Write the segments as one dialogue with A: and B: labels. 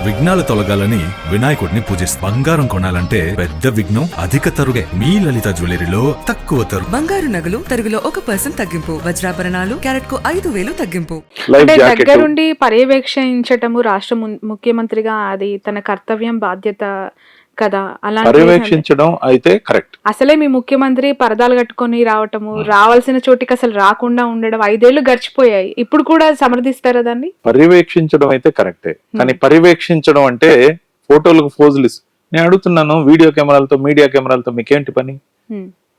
A: విఘ్నాలు తొలగాలని వినాయకుడిని పూజిస్తారు. బంగారం కొనాలంటే పెద్ద విఘ్నం అధిక తరుగే. మీ లలిత జ్యువెలరీలో తక్కువ తరుగు.
B: బంగారు నగలు తరుగులో 1% తగ్గింపు. వజ్రాభరణాలు క్యారెట్ కు 5,000 తగ్గింపు.
C: అంటే దగ్గరుండి పర్యవేక్షించటము రాష్ట్ర ముఖ్యమంత్రిగా అది తన కర్తవ్యం, బాధ్యత కదా. అలా
D: పర్యవేక్షించడం అయితే కరెక్ట్.
C: అసలే మీ ముఖ్యమంత్రి పరదాలు కట్టుకొని రావటము, రావాల్సిన చోటికి అసలు రాకుండా ఉండడం 5 ఏళ్లు గడిచిపోయాయి. ఇప్పుడు కూడా సమర్థిస్తారా దాన్ని?
D: పర్యవేక్షించడం అయితే కరెక్టే, కానీ పర్యవేక్షించడం అంటే ఫోటోలకు ఫోజులు నేను అడుగుతున్నాను, వీడియో కెమెరాలతో మీడియా కెమెరాలతో మీకేంటి పని?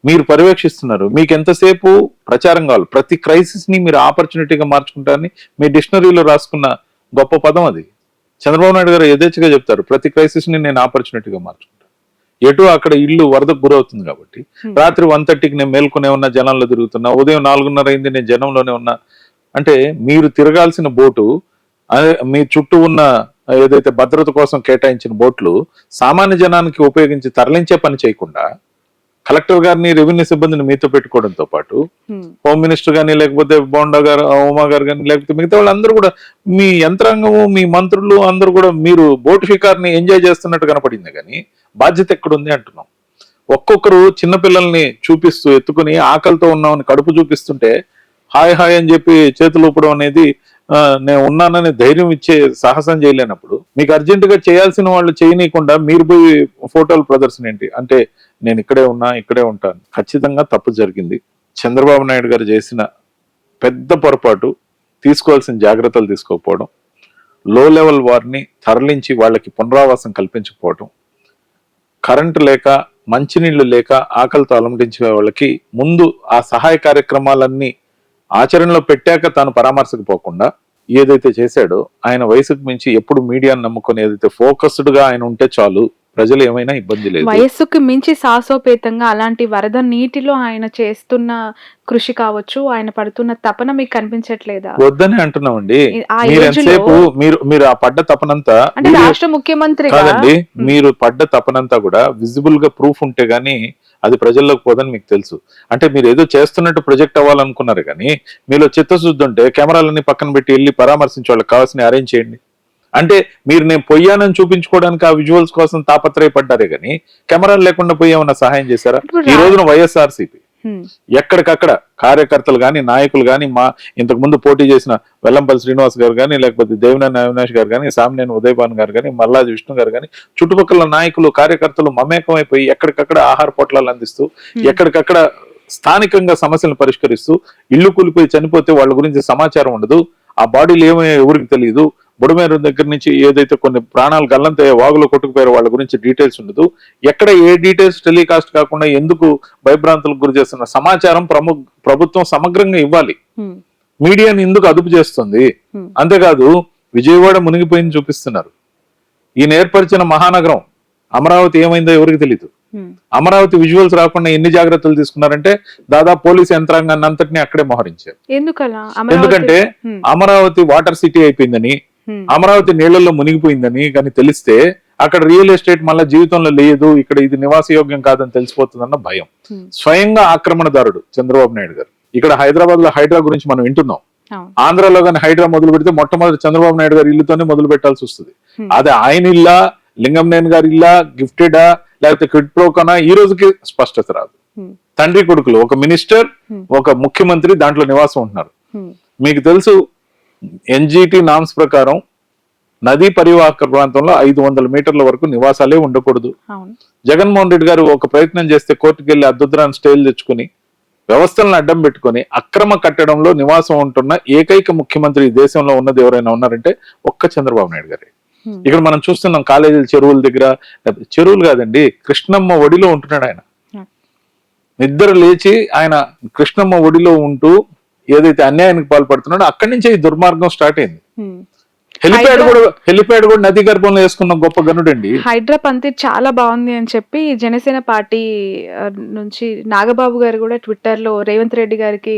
D: మీరు పర్యవేక్షిస్తున్నారు, మీకు ఎంతసేపు ప్రచారం కావాలి. ప్రతి క్రైసిస్ ని మీరు ఆపర్చునిటీగా మార్చుకుంటారని మీ డిక్షనరీలో రాసుకున్న గొప్ప పదం అది. చంద్రబాబు నాయుడు గారు యథేచ్ఛగా చెప్తారు, ప్రతి క్రైసిస్ ని నేను ఆపర్చునిటీగా మార్చుకుంటాను. ఎటు అక్కడ ఇల్లు వరదకు గురవుతుంది కాబట్టి రాత్రి 1:30కి నేను మేల్కొనే ఉన్నా, జనంలో తిరుగుతున్నా, ఉదయం 4:30 అయింది నేను జనంలోనే ఉన్నా. అంటే మీరు తిరగాల్సిన బోటు, మీ చుట్టూ ఉన్న ఏదైతే భద్రత కోసం కేటాయించిన బోట్లు సామాన్య జనానికి ఉపయోగించి తరలించే పని చేయకుండా కలెక్టర్ గారిని, రెవెన్యూ సిబ్బందిని మీతో పెట్టుకోవడంతో పాటు హోమ్ మినిస్టర్ గానీ, లేకపోతే బోండా గారు, ఉమా గారు కానీ, లేకపోతే మిగతా వాళ్ళందరూ కూడా మీ యంత్రాంగము, మీ మంత్రులు అందరూ కూడా మీరు బోటు షికార్ని ఎంజాయ్ చేస్తున్నట్టు కనపడింది. కానీ బాధ్యత ఎక్కడుంది అంటున్నాం. ఒక్కొక్కరు చిన్నపిల్లల్ని చూపిస్తూ ఎత్తుకుని ఆకలితో ఉన్నామని కడుపు చూపిస్తుంటే హాయ్ హాయ్ అని చెప్పి చేతులు ఊపడం అనేది, నేను ఉన్నానని ధైర్యం ఇచ్చే సాహసం చేయలేనప్పుడు మీకు అర్జెంటుగా చేయాల్సిన వాళ్ళు చేయనీయకుండా మీరు పోయి ఫోటోలు ప్రదర్శన ఏంటి? అంటే నేను ఇక్కడే ఉన్నా, ఇక్కడే ఉంటాను. ఖచ్చితంగా తప్పు జరిగింది. చంద్రబాబు నాయుడు గారు చేసిన పెద్ద పొరపాటు తీసుకోవాల్సిన జాగ్రత్తలు తీసుకోకపోవడం, లో లెవెల్ వారిని తరలించి వాళ్ళకి పునరావాసం కల్పించకపోవడం, కరెంటు లేక, మంచినీళ్లు లేక ఆకలితో అలమటించే వాళ్ళకి ముందు ఆ సహాయ కార్యక్రమాలన్నీ ఆచరణలో పెట్టాక తాను పరామర్శకు పోకుండా ఏదైతే చేశాడో, ఆయన వయసుకు మించి ఎప్పుడు మీడియాను నమ్ముకొని ఏదైతే ఫోకస్డ్ గా ఆయన ఉంటే చాలు, ప్రజలు ఏమైనా ఇబ్బంది లేదు.
C: వయస్సుకు మించి సాహసోపేతంగా అలాంటి వరద నీటిలో ఆయన చేస్తున్న కృషి కావచ్చు, ఆయన పడుతున్న తపన మీకు కనిపించట్లేదా?
D: వద్దని అంటున్నామండి. మీరు ఎంతసేపు మీరు ఆ పడ్డ తపనంతా,
C: అంటే రాష్ట్ర ముఖ్యమంత్రి
D: కాదండి, మీరు పడ్డ తపనంతా కూడా విజిబుల్ గా ప్రూఫ్ ఉంటే గానీ అది ప్రజల్లోకి పోదని మీకు తెలుసు. అంటే మీరు ఏదో చేస్తున్నట్టు ప్రొజెక్ట్ అవ్వాలనుకున్నారు, కానీ మీలో చిత్తశుద్ధి ఉంటే కెమెరాలన్నీ పక్కన పెట్టి వెళ్ళి పరామర్శించే వాళ్ళకి కావాల్సిన అరేంజ్ చేయండి. అంటే మీరు నేను పోయానని చూపించుకోవడానికి ఆ విజువల్స్ కోసం తాపత్రయపడ్డారే కానీ కెమెరాలు లేకుండా పోయి ఏమన్నా సహాయం చేశారా? ఈ రోజున వైఎస్ఆర్సీపీ ఎక్కడికక్కడ కార్యకర్తలు గాని, నాయకులు గాని, మా ఇంతకు ముందు పోటీ చేసిన వెల్లంపల్లి శ్రీనివాస్ గారు కానీ, లేకపోతే దేవినేని అవినాష్ గారు కానీ, సామినేని ఉదయభాన్ గారు కానీ, మల్లాది విష్ణు గారు కానీ, చుట్టుపక్కల నాయకులు, కార్యకర్తలు మమేకమైపోయి ఎక్కడికక్కడ ఆహార పొట్లాలు అందిస్తూ, ఎక్కడికక్కడ స్థానికంగా సమస్యలను పరిష్కరిస్తూ, ఇల్లు కూలిపోయి చనిపోతే వాళ్ళ గురించి సమాచారం ఉండదు, ఆ బాడీలు ఏమో ఎవరికి తెలియదు, బుడమేరు దగ్గర నుంచి ఏదైతే కొన్ని ప్రాణాలు గల్లంతే వాగులో కొట్టుకుపోయారో వాళ్ళ గురించి డీటెయిల్స్ ఉండదు, ఎక్కడ ఏ డీటెయిల్స్ టెలికాస్ట్ కాకుండా ఎందుకు భయభ్రాంతులకు గురి చేస్తున్న సమాచారం ప్రభుత్వం సమగ్రంగా ఇవ్వాలి. మీడియాని ఎందుకు అదుపు చేస్తుంది? అంతేకాదు విజయవాడ మునిగిపోయింది చూపిస్తున్నారు. ఈయన ఏర్పరిచిన మహానగరం అమరావతి ఏమైందో ఎవరికి తెలియదు. అమరావతి విజువల్స్ రాకుండా ఎన్ని జాగ్రత్తలు తీసుకున్నారంటే దాదాపు పోలీసు యంత్రాంగాన్ని అంతటినీ అక్కడే మోహరించారు. ఎందుకంటే అమరావతి వాటర్ సిటీ అయిపోయిందని, అమరావతి నీళ్లలో మునిగిపోయిందని కానీ తెలిస్తే అక్కడ రియల్ ఎస్టేట్ మళ్ళీ జీవితంలో లేదు, ఇక్కడ ఇది నివాసయోగ్యం కాదని తెలిసిపోతుందన్న భయం. స్వయంగా ఆక్రమణదారుడు చంద్రబాబు నాయుడు గారు. ఇక్కడ హైదరాబాద్ లో హైడ్రా గురించి మనం వింటున్నాం. ఆంధ్రాలో కానీ హైడ్రా మొదలు పెడితే మొట్టమొదటి చంద్రబాబు నాయుడు గారి ఇల్లుతోనే మొదలు పెట్టాల్సి వస్తుంది. అది ఆయన ఇల్లా, లింగంనేని గారి ఇల్లా, గిఫ్టెడా, లేకపోతే క్విడ్ ప్రోకనా, ఈ రోజుకి స్పష్టత రాదు. తండ్రి కొడుకులు, ఒక మినిస్టర్, ఒక ముఖ్యమంత్రి దాంట్లో నివాసం ఉంటున్నారు. మీకు తెలుసు ఎన్జిటి నామ్స్ ప్రకారం నదీ పరివాహక ప్రాంతంలో 500 మీటర్ల వరకు నివాసాలే ఉండకూడదు. జగన్మోహన్ రెడ్డి గారు ఒక ప్రయత్నం చేస్తే కోర్టుకు వెళ్లి అద్దుద్రాన్ని స్టేలు తెచ్చుకుని వ్యవస్థలను అడ్డం పెట్టుకుని అక్రమ కట్టడంలో నివాసం ఉంటున్న ఏకైక ముఖ్యమంత్రి ఈ దేశంలో ఉన్నది ఎవరైనా ఉన్నారంటే ఒక్క చంద్రబాబు నాయుడు గారే. ఇక్కడ మనం చూస్తున్నాం కాలేజీల చెరువుల దగ్గర, చెరువులు కాదండి, కృష్ణమ్మ ఒడిలో ఉంటున్నాడు ఆయన. నిద్ర లేచి ఆయన కృష్ణమ్మ ఒడిలో ఉంటూ ఏదైతే అన్యాయానికి పాల్పడుతున్నాడో అక్కడి నుంచే ఈ దుర్మార్గం స్టార్ట్ అయింది. హెలిప్యాడ్ కూడా నది గర్భంలో వేసుకున్న గొప్ప గనుడండి.
C: హైడ్రా పంతి చాలా బాగుంది అని చెప్పి జనసేన పార్టీ నుంచి నాగబాబు గారు కూడా ట్విట్టర్ లో రేవంత్ రెడ్డి గారికి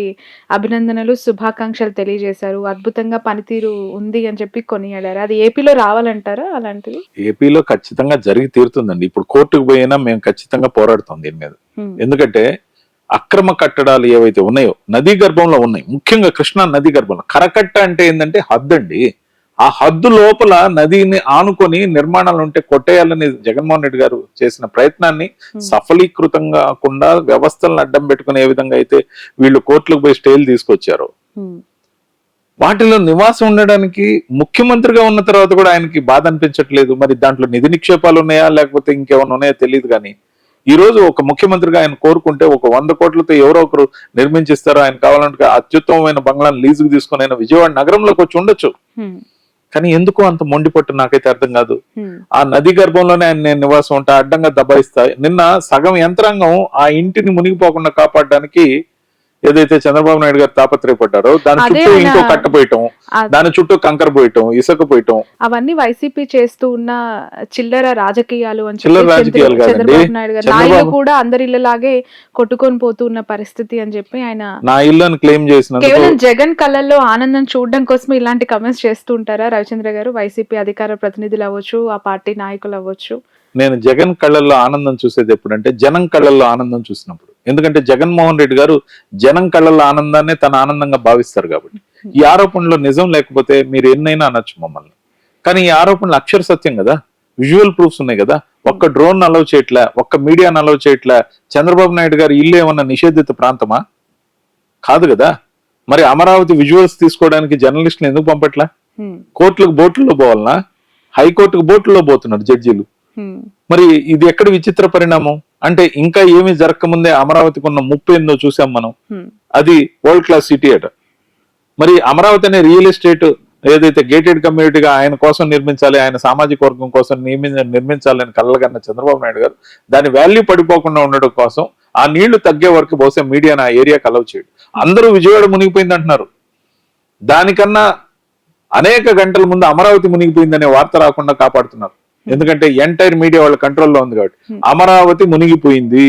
C: అభినందనలు, శుభాకాంక్షలు తెలియజేశారు. అద్భుతంగా పనితీరు ఉంది అని చెప్పి కొనియాడారు. అది ఏపీలో రావాలంటారా? అలాంటిది
D: ఏపీలో ఖచ్చితంగా జరిగి తీరుతుందండి. ఇప్పుడు కోర్టుకు పోయినా మేము ఖచ్చితంగా పోరాడుతాం దీని మీద. ఎందుకంటే అక్రమ కట్టడాలు ఏవైతే ఉన్నాయో నదీ గర్భంలో ఉన్నాయి, ముఖ్యంగా కృష్ణా నదీ గర్భంలో. కరకట్ట అంటే ఏంటంటే హద్దు అండి. ఆ హద్దు లోపల నదిని ఆనుకొని నిర్మాణాలు ఉంటే కొట్టేయాలని జగన్మోహన్ రెడ్డి గారు చేసిన ప్రయత్నాన్ని సఫలీకృతం కాకుండా వ్యవస్థలను అడ్డం పెట్టుకుని ఏ విధంగా అయితే వీళ్ళు కోర్టులకు పోయి స్టేలు తీసుకొచ్చారో, వాటిలో నివాసం ఉండడానికి ముఖ్యమంత్రిగా ఉన్న తర్వాత కూడా ఆయనకి బాధ అనిపించట్లేదు. మరి దాంట్లో నిధి నిక్షేపాలు ఉన్నాయా లేకపోతే ఇంకేమైనా ఉన్నాయో తెలియదు. కానీ ఈ రోజు ఒక ముఖ్యమంత్రిగా ఆయన కోరుకుంటే ఒక 100 కోట్లతో ఎవరో ఒకరు నిర్మించిస్తారో, ఆయన కావాలంటే అత్యుత్తమమైన బంగ్లాను లీజుకు తీసుకుని ఆయన విజయవాడ నగరంలోకి వచ్చి ఉండొచ్చు. కానీ ఎందుకు అంత మొండిపట్టు నాకైతే అర్థం కాదు. ఆ నది గర్భంలోనే ఆయన నేను నివాసం ఉంటా, అడ్డంగా దబాయిస్తా. నిన్న సగం యంత్రాంగం ఆ ఇంటిని మునిగిపోకుండా కాపాడడానికి ఏదైతే చంద్రబాబు నాయుడు గారు తాపత్రయపడ్డారో దాని చుట్టూ ఇంకో కట్ట పోయటం, దాని చుట్టూ కంకర పోయటం, ఇసుక పోయటం,
C: అవన్నీ వైసీపీ చేస్తూ ఉన్న చిల్లర రాజకీయాలు అని
D: చిల్లర రాజకీయాలు కాదండి.
C: చంద్రబాబు నాయుడు గారు నా ఇల్లు కూడా అందరి ఇళ్ళలాగే కొట్టుకొని పోతూ ఉన్న పరిస్థితి అని చెప్పి ఆయన
D: నా ఇల్లు అని క్లెయిమ్ చేసిన
C: కేవలం జగన్ కళ్ళల్లో ఆనందం చూడడం కోసం ఇలాంటి కమెంట్స్ చేస్తూ ఉంటారా రవిచంద్ర గారు? వైసీపీ అధికార ప్రతినిధులు అవ్వచ్చు, ఆ పార్టీ నాయకులు అవ్వచ్చు.
D: నేను జగన్ కళ్ళల్లో ఆనందం చూసేది ఎప్పుడంటే జనం కళ్ళల్లో ఆనందం చూసినప్పుడు. ఎందుకంటే జగన్మోహన్ రెడ్డి గారు జనం కళ్ళల్లో ఆనందాన్ని తన ఆనందంగా భావిస్తారు కాబట్టి. ఈ ఆరోపణలో నిజం లేకపోతే మీరు ఎన్నైనా అనొచ్చు మమ్మల్ని, కానీ ఈ ఆరోపణలు అక్షర సత్యం కదా, విజువల్ ప్రూఫ్స్ ఉన్నాయి కదా. ఒక్క డ్రోన్ అలౌ చేయట్లే, ఒక్క మీడియాను అలౌ చేయట్లే. చంద్రబాబు నాయుడు గారు ఇల్లు ఏమన్నా నిషేధిత ప్రాంతమా? కాదు కదా. మరి అమరావతి విజువల్స్ తీసుకోవడానికి జర్నలిస్టులు ఎందుకు పంపట్లే? కోర్టులకు బోట్లలో పోవాలనా? హైకోర్టుకు బోట్లలో పోతున్నారు జడ్జీలు. మరి ఇది ఎక్కడ విచిత్ర పరిణామం అంటే, ఇంకా ఏమీ జరగకముందే అమరావతికి ఉన్న ముప్పు ఏందో చూసాం మనం. అది వరల్డ్ క్లాస్ సిటీ అట. మరి అమరావతి అనే రియల్ ఎస్టేట్ ఏదైతే గేటెడ్ కమ్యూనిటీగా ఆయన కోసం నిర్మించాలి, ఆయన సామాజిక వర్గం కోసం నిర్మించాలని కళ్ళగన్న చంద్రబాబు నాయుడు గారు దాని వాల్యూ పడిపోకుండా ఉండడం కోసం ఆ నీళ్లు తగ్గే వరకు బహుశా మీడియాను ఆ ఏరియాకి అలౌ చేయడు. అందరూ విజయవాడ మునిగిపోయింది అంటున్నారు. దానికన్నా అనేక గంటల ముందు అమరావతి మునిగిపోయిందనే వార్త రాకుండా కాపాడుతున్నారు. ఎందుకంటే ఎంటైర్ మీడియా వాళ్ళ కంట్రోల్లో ఉంది కాబట్టి. అమరావతి మునిగిపోయింది.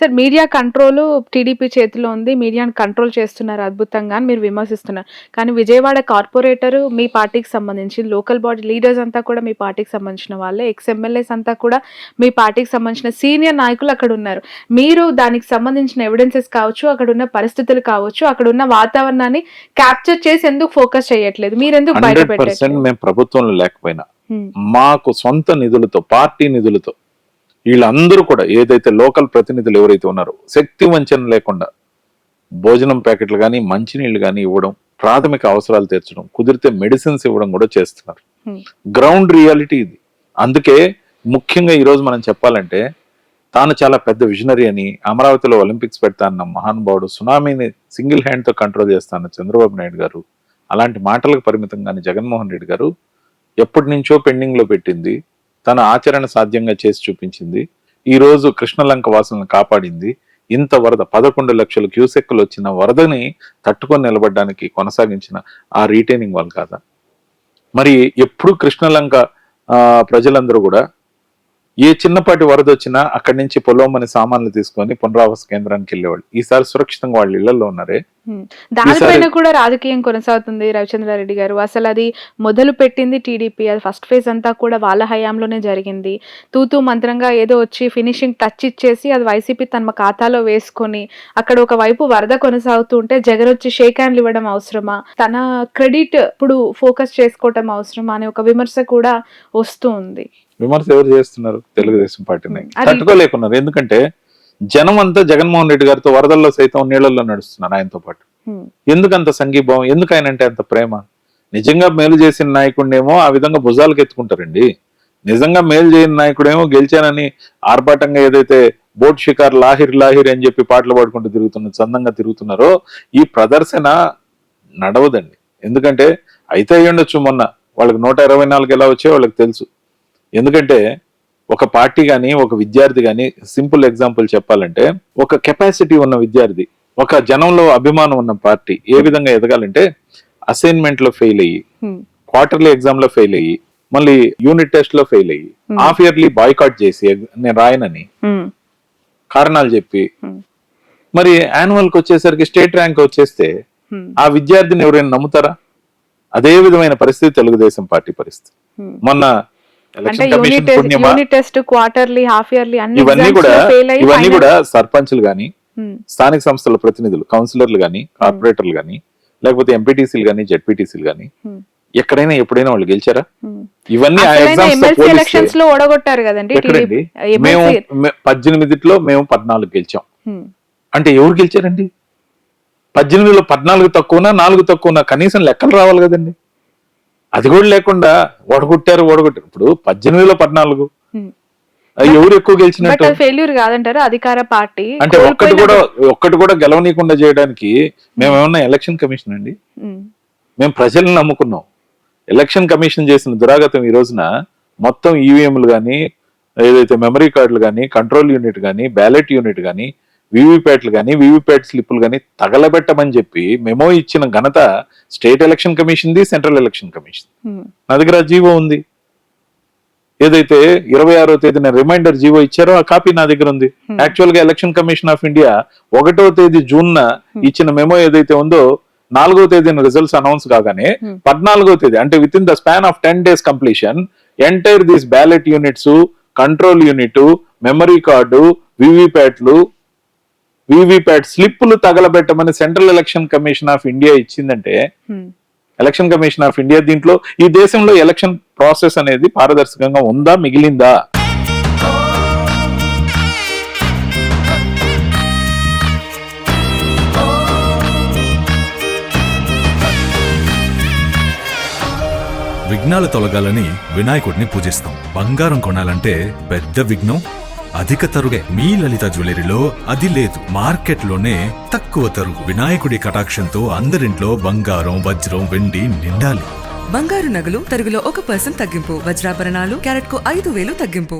C: సార్, మీడియా కంట్రోల్ టీడీపీ చేతిలో ఉంది, మీడియాని కంట్రోల్ చేస్తున్నారు అద్భుతంగా అని మీరు విమర్శిస్తున్నారు. కానీ విజయవాడ కార్పొరేటర్ మీ పార్టీకి సంబంధించి, లోకల్ బాడీ లీడర్స్ అంతా కూడా మీ పార్టీకి సంబంధించిన వాళ్ళే, ఎమ్మెల్యేస్ అంతా కూడా మీ పార్టీకి సంబంధించిన సీనియర్ నాయకులు అక్కడ ఉన్నారు. మీరు దానికి సంబంధించిన ఎవిడెన్సెస్ కావచ్చు, అక్కడ ఉన్న పరిస్థితులు కావచ్చు, అక్కడ ఉన్న వాతావరణాన్ని క్యాప్చర్ చేసి ఎందుకు ఫోకస్ చేయట్లేదు? మీరు ఎందుకు బయట పెట్టారు?
D: మేము ప్రభుత్వంలో లేకపోయినా మాకు సొంత నిధులతో, పార్టీ నిధులతో వీళ్ళందరూ కూడా ఏదైతే లోకల్ ప్రతినిధులు ఎవరైతే ఉన్నారో శక్తి వంచన లేకుండా భోజనం ప్యాకెట్లు కానీ మంచినీళ్ళు కానీ ఇవ్వడం, ప్రాథమిక అవసరాలు తీర్చడం, కుదిరితే మెడిసిన్స్ ఇవ్వడం కూడా చేస్తున్నారు. గ్రౌండ్ రియాలిటీ ఇది. అందుకే ముఖ్యంగా ఈరోజు మనం చెప్పాలంటే, తాను చాలా పెద్ద విజనరీ అని, అమరావతిలో ఒలింపిక్స్ పెడతా అన్న మహానుభావుడు, సునామీని సింగిల్ హ్యాండ్ తో కంట్రోల్ చేస్తాన్న చంద్రబాబు నాయుడు గారు అలాంటి మాటలకు పరిమితం కానీ జగన్మోహన్ రెడ్డి గారు ఎప్పటి నుంచో పెండింగ్ లో పెట్టింది తన ఆచరణ సాధ్యంగా చేసి చూపించింది. ఈ రోజు కృష్ణలంక వాసులను కాపాడింది. ఇంత వరద 11 లక్షల క్యూసెక్కులు వచ్చిన వరదని తట్టుకొని నిలబడడానికి కొనసాగించిన ఆ రీటైనింగ్ వాళ్ళు కాదా? మరి ఎప్పుడు కృష్ణలంక ప్రజలందరూ కూడా ఏ చిన్నపాటి వరద వచ్చినా అక్కడి నుంచి పొలమని సామాన్లు తీసుకొని పునరావాస కేంద్రానికి వెళ్ళేవాళ్ళు. ఈసారి సురక్షితంగా వాళ్ళ ఇళ్లలో ఉన్నారే.
C: దానిపైన కూడా రాజకీయం కొనసాగుతుంది రవిచంద్రారెడ్డి గారు. అసలు అది మొదలు పెట్టింది టీడీపీ, అది ఫస్ట్ ఫేజ్ అంతా కూడా వాళ్ళ హయాంలోనే జరిగింది. తూతూ మంత్రంగా ఏదో వచ్చి ఫినిషింగ్ టచ్ ఇచ్చేసి అది వైసీపీ తమ ఖాతాలో వేసుకొని అక్కడ ఒక వైపు వరద కొనసాగుతూ ఉంటే జగన్ వచ్చి షేక్ హ్యాండ్లు ఇవ్వడం అవసరమా, తన క్రెడిట్ ఇప్పుడు ఫోకస్ చేసుకోవటం అవసరమా అనే ఒక విమర్శ కూడా వస్తూ ఉంది.
D: విమర్శ ఎవరు చేస్తున్నారు? తెలుగుదేశం పార్టీని తట్టుకోలేకున్నారు. ఎందుకంటే జనం అంతా జగన్మోహన్ రెడ్డి గారితో వరదల్లో సైతం నీళ్లలో నడుస్తున్నారు ఆయనతో పాటు. ఎందుకు అంత సంఘీభావం? ఎందుకు ఆయన అంటే అంత ప్రేమ? నిజంగా మేలు చేసిన నాయకుడినేమో ఆ విధంగా భుజాలకు ఎత్తుకుంటారండి. నిజంగా మేలు చేయని నాయకుడేమో గెలిచానని ఆర్భాటంగా ఏదైతే బోట్ షికార్ లాహిర్ లాహిర్ అని చెప్పి పాటలు పాడుకుంటూ చందంగా తిరుగుతున్నారో ఈ ప్రదర్శన నడవదండి. ఎందుకంటే అయితే అయ్యుండొచ్చు, మొన్న వాళ్ళకి 124 ఎలా వచ్చాయో వాళ్ళకి తెలుసు. ఎందుకంటే ఒక పార్టీ కానీ ఒక విద్యార్థి కానీ, సింపుల్ ఎగ్జాంపుల్ చెప్పాలంటే, ఒక కెపాసిటీ ఉన్న విద్యార్థి, ఒక జనంలో అభిమానం ఉన్న పార్టీ ఏ విధంగా ఎదగాలంటే, అసైన్మెంట్ లో ఫెయిల్ అయ్యి, క్వార్టర్లీ ఎగ్జామ్ లో ఫెయిల్ అయ్యి, మళ్ళీ యూనిట్ టెస్ట్ లో ఫెయిల్ అయ్యి, హాఫ్ ఇయర్లీ బాయ్కాట్ చేసి నేను రాయనని కారణాలు చెప్పి, మరి యాన్యువల్ కి వచ్చేసరికి స్టేట్ ర్యాంక్ వచ్చేస్తే ఆ విద్యార్థిని ఎవరైనా నమ్ముతారా? అదే విధమైన పరిస్థితి తెలుగుదేశం పార్టీ పరిస్థితి. మొన్న ఇవన్నీ కూడా సర్పంచ్లు గాని, స్థానిక సంస్థల ప్రతినిధులు, కౌన్సిలర్లు గాని, కార్పొరేటర్లు గాని, లేకపోతే ఎంపీటీసీలు గాని, జెడ్పీటీసీలు గాని ఎక్కడైనా ఎప్పుడైనా వాళ్ళు గెలిచారా?
C: ఉమ్.
D: ఇవన్నీ ఆ
C: అసలైన
D: ఎగ్జామ్స్ తో
C: ఎమ్మెల్సీ
D: పోలిస్తే
C: ఎలక్షన్స్ లో ఓడగొట్టారు కదండి
D: ఎక్కడండి?
C: టీడీపీ
D: మేము
C: ఎమ్మెల్సీ.
D: 18లో మేము 14 గెలిచాం. అంటే ఎవరు గెలిచారండి? 18లో 14 తక్కువనా 4 తక్కువనా కనీసం లెక్కలు రావాలి కదండి. అది కూడా లేకుండా ఓడగొట్టారు. ఇప్పుడు 18లో 14 ఎవరు ఎక్కువ
C: బట్
D: గెలిచినట్టు?
C: అది ఫెయిల్యూర్ కాదంటారు అధికార పార్టీ
D: అంటే ఒక్కటి కూడా గెలవనీయకుండా చేయడానికి మేమేమన్నా ఎలక్షన్ కమిషన్ అండి? మేము ప్రజల్ని నమ్ముకున్నాం. ఎలక్షన్ కమిషన్ చేసిన దురాగతం ఈ రోజున మొత్తం ఈవీఎంలు కానీ, ఏదైతే మెమరీ కార్డులు కానీ, కంట్రోల్ యూనిట్ కానీ, బ్యాలెట్ యూనిట్ కానీ, వీవీప్యాట్లు కానీ, వీవీప్యాట్ స్లిప్పులు కానీ తగలబెట్టమని చెప్పి మెమో ఇచ్చిన ఘనత state election commission the, central election commission. నా దగ్గర జీవో ఉంది. ఏదైతే 26వ తేదీన రిమైండర్ జీవో ఇచ్చారో ఆ కాపీ నా దగ్గర ఉంది. యాక్చువల్ గా ఎలక్షన్ కమిషన్ ఆఫ్ ఇండియా 1వ తేదీ జూన్ ఇచ్చిన మెమో ఏదైతే ఉందో 4వ తేదీన రిజల్ట్స్ అనౌన్స్ కాగానే 14వ తేదీ అంటే within the span of 10 days completion entire these ballot units, control unit, memory card, వీవీప్యాట్లు, వీవీప్యాట్ స్లిప్పులు తగలబెట్టమని central election commission of India ఇచ్చిందంటే ఎలక్షన్ కమిషన్ ఆఫ్ ఇండియా దీంట్లో ఈ దేశంలో ఎలక్షన్ ప్రాసెస్ అనేది పారదర్శకంగా ఉందా, మిగిలిందా?
A: విఘ్నాలు తొలగాలని వినాయకుడిని పూజిస్తాం. బంగారం కొనాలంటే పెద్ద విఘ్నం అధిక తరుగే. మీ లలిత జ్యువెలరీలో అది లేదు. మార్కెట్లోనే తక్కువ తరుగు. వినాయకుడి కటాక్షంతో అందరింట్లో బంగారం, వజ్రం, వెండి నిండాలి.
B: బంగారు నగలు తరుగులో 1% తగ్గింపు. వజ్రాభరణాలు క్యారెట్ కు 5,000 తగ్గింపు.